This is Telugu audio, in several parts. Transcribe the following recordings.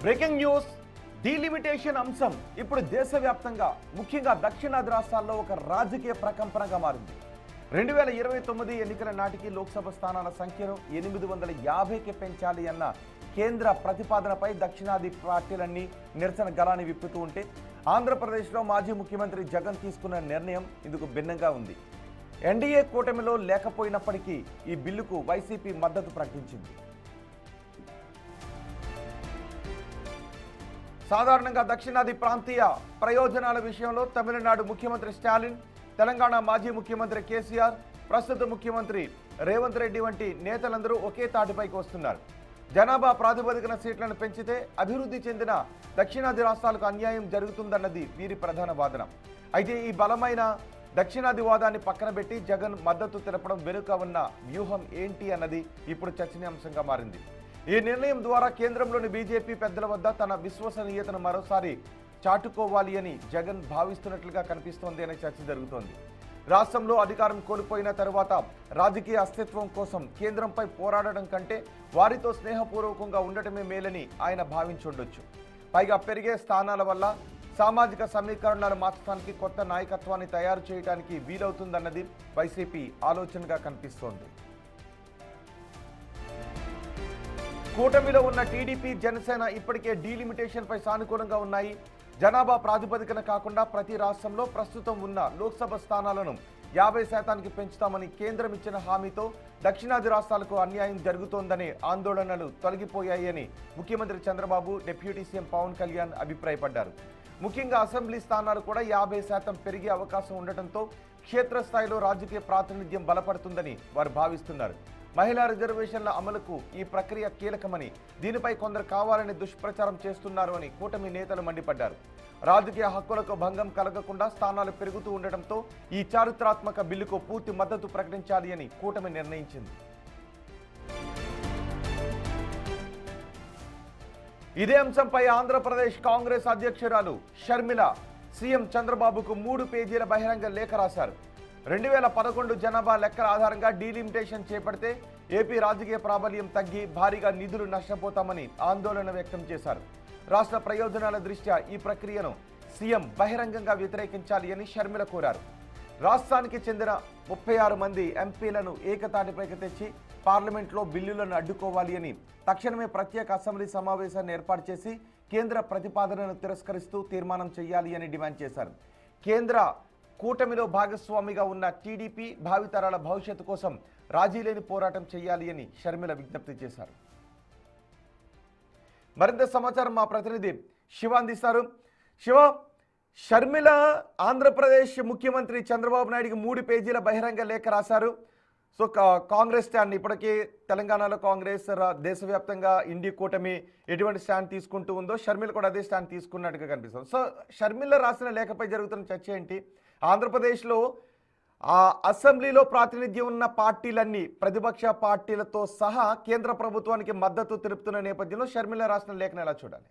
బ్రేకింగ్ న్యూస్ డీలిమిటేషన్ అంశం ఇప్పుడు దేశవ్యాప్తంగా ముఖ్యంగా దక్షిణాది రాష్ట్రాల్లో ఒక రాజకీయ ప్రకంపనగా మారింది. 2029 ఎన్నికల నాటికి లోక్సభ స్థానాల సంఖ్యను 850కి పెంచాలి అన్న కేంద్ర ప్రతిపాదనపై దక్షిణాది పార్టీలన్నీ నిరసన గళాన్ని విప్పుతూ ఉంటే ఆంధ్రప్రదేశ్లో మాజీ ముఖ్యమంత్రి జగన్ తీసుకున్న నిర్ణయం ఇందుకు భిన్నంగా ఉంది. ఎన్డీఏ కూటమిలో లేకపోయినప్పటికీ ఈ బిల్లుకు వైసీపీ మద్దతు ప్రకటించింది. సాధారణంగా దక్షిణాది ప్రాంతీయ ప్రయోజనాల విషయంలో తమిళనాడు ముఖ్యమంత్రి స్టాలిన్, తెలంగాణ మాజీ ముఖ్యమంత్రి కేసీఆర్, ప్రస్తుత ముఖ్యమంత్రి రేవంత్ రెడ్డి వంటి నేతలందరూ ఒకే తాటిపైకి వస్తున్నారు. జనాభా ప్రాతిపదికన సీట్లను పెంచితే అభివృద్ధి చెందిన దక్షిణాది రాష్ట్రాలకు అన్యాయం జరుగుతుందన్నది వీరి ప్రధాన వాదన. అయితే ఈ బలమైన దక్షిణాది వాదాన్ని పక్కన పెట్టి జగన్ మద్దతు తెలపడం వెనుక ఉన్న వ్యూహం ఏంటి అన్నది ఇప్పుడు చర్చనీయాంశంగా మారింది. ఈ నిర్ణయం ద్వారా కేంద్రంలోని బీజేపీ పెద్దల వద్ద తన విశ్వసనీయతను మరోసారి చాటుకోవాలి అని జగన్ భావిస్తున్నట్లుగా కనిపిస్తోంది అనే చర్చ జరుగుతోంది. రాష్ట్రంలో అధికారం కోల్పోయిన తరువాత రాజకీయ అస్తిత్వం కోసం కేంద్రంపై పోరాడడం కంటే వారితో స్నేహపూర్వకంగా ఉండటమే మేలని ఆయన భావించుండొచ్చు. పైగా పెరిగే స్థానాల వల్ల సామాజిక సమీకరణాలు మార్చడానికి కొత్త నాయకత్వాన్ని తయారు చేయడానికి వీలవుతుందన్నది వైసీపీ ఆలోచనగా కనిపిస్తోంది. కూటమిలో ఉన్న టీడీపీ, జనసేన ఇప్పటికే డీలిమిటేషన్ పై సానుకూలంగా ఉన్నాయి. జనాభా ప్రాతిపదికన కాకుండా ప్రతి రాష్ట్రంలో ప్రస్తుతం ఉన్న లోక్సభ స్థానాలను 50% పెంచుతామని కేంద్రం ఇచ్చిన హామీతో దక్షిణాది రాష్ట్రాలకు అన్యాయం జరుగుతోందనే ఆందోళనలు తొలగిపోయాయని ముఖ్యమంత్రి చంద్రబాబు, డిప్యూటీ సీఎం పవన్ కళ్యాణ్ అభిప్రాయపడ్డారు. ముఖ్యంగా అసెంబ్లీ స్థానాలు కూడా 50% పెరిగే అవకాశం ఉండటంతో క్షేత్రస్థాయిలో రాజకీయ ప్రాతినిధ్యం బలపడుతుందని వారు భావిస్తున్నారు. మహిళా రిజర్వేషన్ల అమలుకు ఈ ప్రక్రియ కీలకమని, దీనిపై కొందరు కావాలని దుష్ప్రచారం చేస్తున్నారు అని కూటమి నేతలు మండిపడ్డారు. రాజకీయ హక్కులకు భంగం కలగకుండా స్థానాలు పెరుగుతూ ఉండటంతో ఈ చారిత్రాత్మక బిల్లుకు పూర్తి మద్దతు ప్రకటించాలి అని కూటమి నిర్ణయించింది. ఇదే అంశంపై ఆంధ్రప్రదేశ్ కాంగ్రెస్ అధ్యక్షురాలు షర్మిల సీఎం చంద్రబాబుకు 3 పేజీల బహిరంగ లేఖ రాశారు. 2011 జనాభా లెక్కల ఆధారంగా డీలిమిటేషన్ చేపడితే ఏపీ రాజకీయ ప్రాబల్యం తగ్గి భారీగా నిధులు నష్టపోతామని ఆందోళన వ్యక్తం చేశారు. రాష్ట్ర ప్రయోజనాల దృష్ట్యా ఈ ప్రక్రియను సీఎం బహిరంగంగా వ్యతిరేకించాలి అని షర్మిల కోరారు. రాష్ట్రానికి చెందిన 36 మంది ఎంపీలను ఏకతాటిపైకి తెచ్చి పార్లమెంట్లో బిల్లులను అడ్డుకోవాలి అని, తక్షణమే ప్రత్యేక అసెంబ్లీ సమావేశాన్ని ఏర్పాటు చేసి కేంద్ర ప్రతిపాదనను తిరస్కరిస్తూ తీర్మానం చేయాలి అని డిమాండ్ చేశారు. కేంద్ర కూటమిలో భాగస్వామిగా ఉన్న టీడీపీ భావితరాల భవిష్యత్తు కోసం రాజీలేని పోరాటం చేయాలి అని షర్మిల విజ్ఞప్తి చేశారు. మరింత సమాచారం మా ప్రతినిధి శివ అందిస్తారు. శివ, షర్మిల ఆంధ్రప్రదేశ్ ముఖ్యమంత్రి చంద్రబాబు నాయుడికి 3 పేజీల బహిరంగ లేఖ రాశారు. సో కాంగ్రెస్ స్టాండ్ ఇప్పటికీ తెలంగాణలో కాంగ్రెస్, దేశవ్యాప్తంగా ఇండి కూటమి ఎటువంటి స్టాండ్ తీసుకుంటూ ఉందో షర్మిల కూడా అదే స్టాండ్ తీసుకున్నట్టుగా కనిపిస్తుంది. సో షర్మిల రాసిన లేఖపై జరుగుతున్న చర్చ ఏంటి? ఆంధ్రప్రదేశ్లో అసెంబ్లీలో ప్రాతినిధ్యం ఉన్న పార్టీలన్నీ ప్రతిపక్ష పార్టీలతో సహా కేంద్ర ప్రభుత్వానికి మద్దతు తెలుపుతున్న నేపథ్యంలో షర్మిల రాసిన లేఖను ఎలా చూడాలి?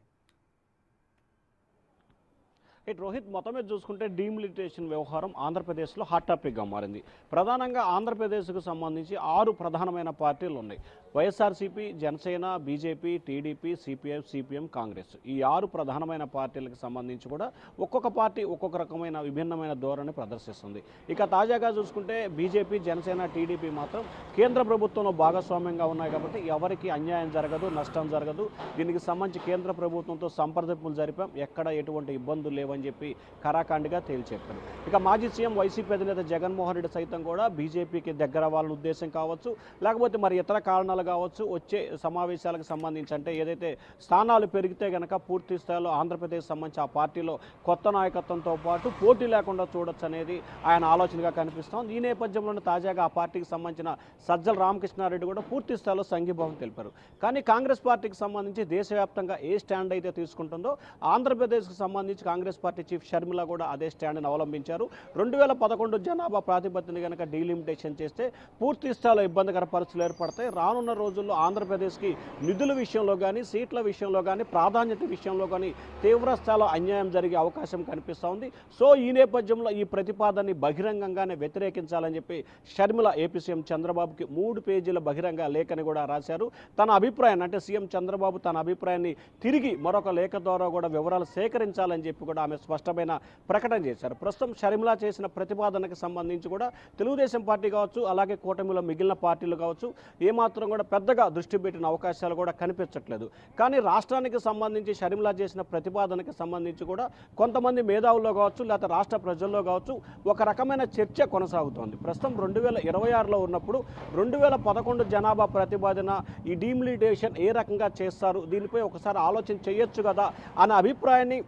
రోహిత్, మొత్తం మీద చూసుకుంటే డీలిమిటేషన్ వ్యవహారం ఆంధ్రప్రదేశ్లో హాట్ టాపిక్గా మారింది. ప్రధానంగా ఆంధ్రప్రదేశ్కు సంబంధించి 6 ప్రధానమైన పార్టీలు ఉన్నాయి. YSRCP, Janasena, BJP, TDP, CPI, CPM, Congress. ఈ 6 ప్రధానమైన పార్టీలకు సంబంధించి కూడా ఒక్కొక్క పార్టీ ఒక్కొక్క రకమైన విభిన్నమైన ధోరణి ప్రదర్శిస్తుంది. ఇక తాజాగా చూసుకుంటే బీజేపీ, జనసేన, టీడీపీ మాత్రం కేంద్ర ప్రభుత్వంలో భాగస్వామ్యంగా ఉన్నాయి కాబట్టి ఎవరికి అన్యాయం జరగదు, నష్టం జరగదు, దీనికి సంబంధించి కేంద్ర ప్రభుత్వంతో సంప్రదింపులు జరిపాం, ఎక్కడ ఎటువంటి ఇబ్బందులు లేవు అని చెప్పి ఖరాఖండిగా తేల్చెప్పారు. ఇక మాజీ సీఎం వైసీపీ అధినేత జగన్మోహన్ రెడ్డి సైతం కూడా బీజేపీకి దగ్గర వాళ్ళ ఉద్దేశం కావచ్చు, లేకపోతే మరి ఇతర కారణాలు కావచ్చు, వచ్చే సమావేశాలకు సంబంధించి అంటే ఏదైతే స్థానాలు పెరిగితే కనుక పూర్తి స్థాయిలో ఆంధ్రప్రదేశ్ సంబంధించి ఆ పార్టీలో కొత్త నాయకత్వంతో పాటు పోటీ లేకుండా చూడొచ్చు అనేది ఆయన ఆలోచనగా కనిపిస్తోంది. ఈ నేపథ్యంలోనే తాజాగా ఆ పార్టీకి సంబంధించిన సజ్జల రామకృష్ణారెడ్డి కూడా పూర్తి స్థాయిలో సంఘీభావం తెలిపారు. కానీ కాంగ్రెస్ పార్టీకి సంబంధించి దేశవ్యాప్తంగా ఏ స్టాండ్ అయితే తీసుకుంటుందో ఆంధ్రప్రదేశ్కి సంబంధించి కాంగ్రెస్ పార్టీ చీఫ్ షర్మిల కూడా అదే స్టాండ్ని అవలంబించారు. 2011 జనాభా ప్రాతిపదికన కనుక డీలిమిటేషన్ చేస్తే పూర్తి స్థాయిలో ఇబ్బందికర పరిస్థితులు ఏర్పడతాయి. రానున్న రోజుల్లో ఆంధ్రప్రదేశ్కి నిధుల విషయంలో కానీ సీట్ల విషయంలో కానీ ప్రాధాన్యత విషయంలో కానీ తీవ్ర స్థాయిలో అన్యాయం జరిగే అవకాశం కనిపిస్తూ ఉంది. సో ఈ నేపథ్యంలో ఈ ప్రతిపాదనని బహిరంగంగానే వ్యతిరేకించాలని చెప్పి షర్మిల ఏపీ సీఎం చంద్రబాబుకి 3 పేజీల బహిరంగ లేఖని కూడా రాశారు. తన అభిప్రాయాన్ని అంటే సీఎం చంద్రబాబు తన అభిప్రాయాన్ని తిరిగి మరొక లేఖ ద్వారా కూడా వివరాలు సేకరించాలని చెప్పి కూడా ఆమె స్పష్టమైన ప్రకటన చేశారు. ప్రస్తుతం షర్మిల చేసిన ప్రతిపాదనకు సంబంధించి కూడా తెలుగుదేశం పార్టీ కావచ్చు, అలాగే కూటమిలో మిగిలిన పార్టీలు కావచ్చు ఏమాత్రం కూడా పెద్దగా దృష్టి పెట్టిన అవకాశాలు కూడా కనిపించట్లేదు. కానీ రాష్ట్రానికి సంబంధించి షర్మిల చేసిన ప్రతిపాదనకి సంబంధించి కూడా కొంతమంది మేధావుల్లో కావచ్చు లేకపోతే రాష్ట్ర ప్రజల్లో కావచ్చు ఒక రకమైన చర్చ కొనసాగుతోంది. ప్రస్తుతం 2026లో ఉన్నప్పుడు 2011 జనాభా ప్రతిపాదన ఈ డీమిలిటేషన్ ఏ రకంగా చేస్తారు, దీనిపై ఒకసారి ఆలోచన చేయొచ్చు కదా అనే అభిప్రాయాన్ని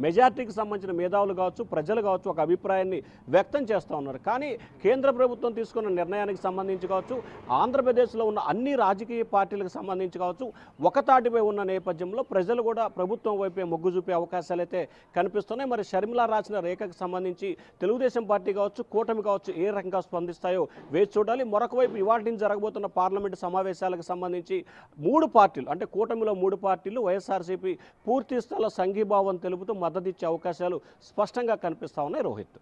మెజార్టీకి సంబంధించిన మేధావులు కావచ్చు ప్రజలు కావచ్చు ఒక అభిప్రాయాన్ని వ్యక్తం చేస్తూ ఉన్నారు. కానీ కేంద్ర ప్రభుత్వం తీసుకున్న నిర్ణయానికి సంబంధించి కావచ్చు ఆంధ్రప్రదేశ్లో ఉన్న అన్ని రాజకీయ పార్టీలకు సంబంధించి కావచ్చు ఒకతాటిపై ఉన్న నేపథ్యంలో ప్రజలు కూడా ప్రభుత్వం వైపే మొగ్గు చూపే అవకాశాలు అయితే కనిపిస్తున్నాయి. మరి షర్మిల రాసిన రేఖకు సంబంధించి తెలుగుదేశం పార్టీ కావచ్చు కూటమి కావచ్చు ఏ రకంగా స్పందిస్తాయో వేచి చూడాలి. మరొక వైపు ఇవాటి నుంచి జరగబోతున్న పార్లమెంటు సమావేశాలకు సంబంధించి 3 పార్టీలు అంటే కూటమిలో 3 పార్టీలు వైఎస్ఆర్సీపీ పూర్తి స్థాయిలో సంఘీభావం తెలుపుతూ మద్దతు ఇచ్చే అవకాశాలు స్పష్టంగా కనిపిస్తా ఉన్నాయి. రోహిత్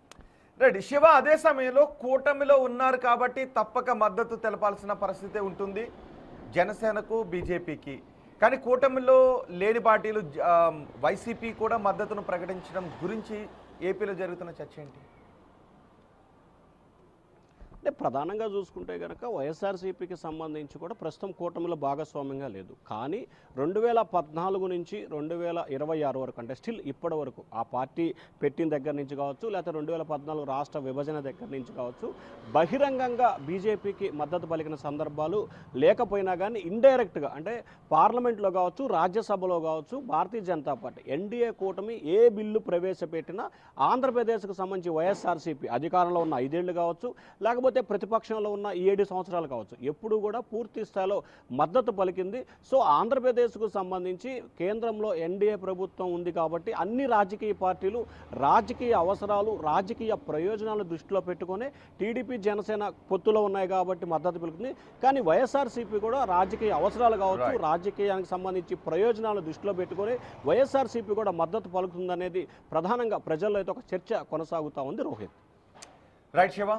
రైట్ శివ, అదే సమయంలో కూటమిలో ఉన్నారు కాబట్టి తప్పక మద్దతు తెలపాల్సిన పరిస్థితి ఉంటుంది జనసేనకు బీజేపీకి. కానీ కూటమిలో లేని పార్టీలు వైసీపీ కూడా మద్దతును ప్రకటించడం గురించి ఏపీలో జరుగుతున్న చర్చ ఏంటి? అంటే ప్రధానంగా చూసుకుంటే కనుక వైఎస్ఆర్సీపీకి సంబంధించి కూడా ప్రస్తుతం కూటమిలో భాగస్వామ్యంగా లేదు. కానీ 2014 నుంచి 2026 వరకు అంటే స్టిల్ ఇప్పటి వరకు ఆ పార్టీ పెట్టిన దగ్గర నుంచి కావచ్చు లేకపోతే 2014 రాష్ట్ర విభజన దగ్గర నుంచి కావచ్చు బహిరంగంగా బీజేపీకి మద్దతు పలికిన సందర్భాలు లేకపోయినా కానీ ఇండైరెక్ట్గా అంటే పార్లమెంట్లో కావచ్చు రాజ్యసభలో కావచ్చు భారతీయ జనతా పార్టీ ఎన్డీఏ కూటమి ఏ బిల్లు ప్రవేశపెట్టినా ఆంధ్రప్రదేశ్కు సంబంధించి వైఎస్ఆర్సీపీ అధికారంలో ఉన్న 5 ఏళ్ళు కావచ్చు లేకపోతే ప్రతిపక్షంలో ఉన్న 7 సంవత్సరాలు కావచ్చు ఎప్పుడు కూడా పూర్తి స్థాయిలో మద్దతు పలికింది. సో ఆంధ్రప్రదేశ్కు సంబంధించి కేంద్రంలో ఎన్డీఏ ప్రభుత్వం ఉంది కాబట్టి అన్ని రాజకీయ పార్టీలు రాజకీయ అవసరాలు రాజకీయ ప్రయోజనాలు దృష్టిలో పెట్టుకొని టీడీపీ జనసేన పొత్తులో ఉన్నాయి కాబట్టి మద్దతు పలుకుతుంది. కానీ వైఎస్ఆర్సీపీ కూడా రాజకీయ అవసరాలు కావచ్చు రాజకీయానికి సంబంధించి ప్రయోజనాలు దృష్టిలో పెట్టుకొని వైఎస్ఆర్సీపీ కూడా మద్దతు పలుకుతుందనేది ప్రధానంగా ప్రజల్లో అయితే ఒక చర్చ కొనసాగుతూ ఉంది. రోహిత్ రైట్ శివ.